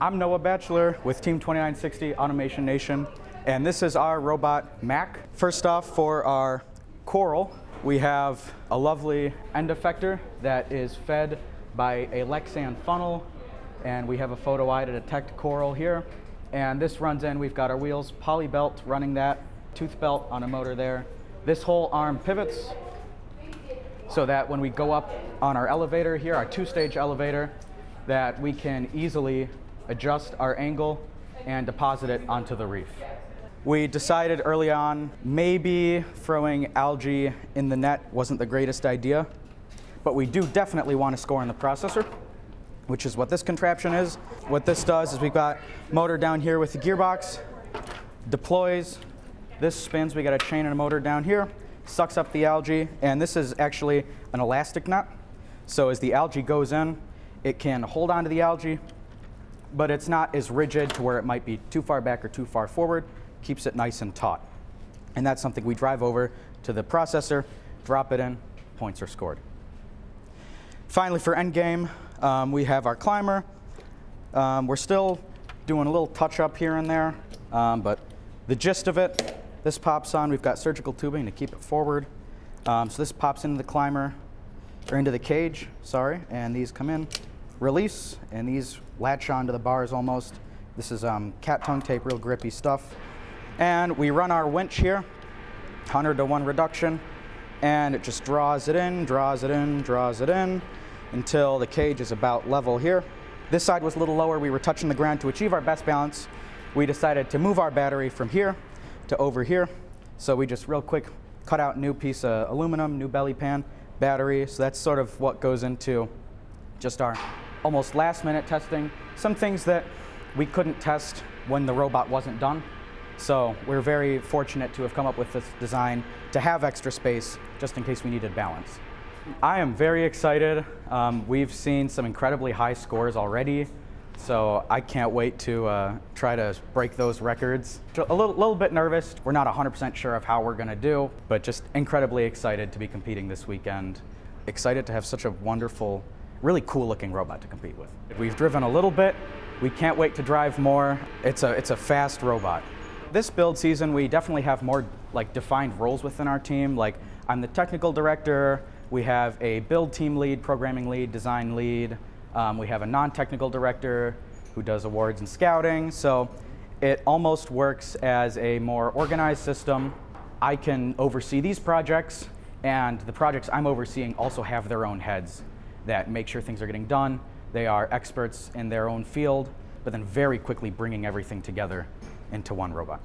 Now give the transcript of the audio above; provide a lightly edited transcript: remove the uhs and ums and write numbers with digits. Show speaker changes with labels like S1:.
S1: I'm Noah Batchelor with Team 2960 Automation Nation, and this is our robot Mac. First off, for our coral, we have a lovely end effector that is fed by a Lexan funnel, and we have a photo eye to detect coral here. And this runs in, we've got our wheels, poly belt running that, tooth belt on a motor there. This whole arm pivots so that when we go up on our elevator here, our two-stage elevator, that we can easily adjust our angle and deposit it onto the reef. We decided early on maybe throwing algae in the net wasn't the greatest idea, but we do definitely want to score in the processor, which is what this contraption is. What this does is we've got motor down here with the gearbox, deploys, this spins, we got a chain and a motor down here, sucks up the algae, and this is actually an elastic net. So as the algae goes in, it can hold onto the algae, but it's not as rigid to where it might be too far back or too far forward, keeps it nice and taut. And that's something we drive over to the processor, drop it in, points are scored. Finally, for endgame, we have our climber. We're still doing a little touch up here and there, but the gist of it, this pops on, we've got surgical tubing to keep it forward. So this pops into the climber, or into the cage, sorry, and these come in, release, and these latch onto the bars almost. This is cat tongue tape, real grippy stuff. And we run our winch here, 100-to-1 reduction, and it just draws it in, draws it in, draws it in, until the cage is about level here. This side was a little lower, we were touching the ground. To achieve our best balance, we decided to move our battery from here to over here. So we just real quick cut out a new piece of aluminum, new belly pan, battery. So that's sort of what goes into just our almost last minute testing. Some things that we couldn't test when the robot wasn't done. So we're very fortunate to have come up with this design to have extra space just in case we needed balance. I am very excited. We've seen some incredibly high scores already, so I can't wait to try to break those records. A little bit nervous. We're not 100% sure of how we're going to do, but just incredibly excited to be competing this weekend. Excited to have such a wonderful, really cool looking robot to compete with. We've driven a little bit. We can't wait to drive more. It's a fast robot. This build season, we definitely have more defined roles within our team. Like, I'm the technical director. We have a build team lead, programming lead, design lead. We have a non-technical director who does awards and scouting. So it almost works as a more organized system. I can oversee these projects, and the projects I'm overseeing also have their own heads that make sure things are getting done. They are experts in their own field, but then very quickly bringing everything together into one robot.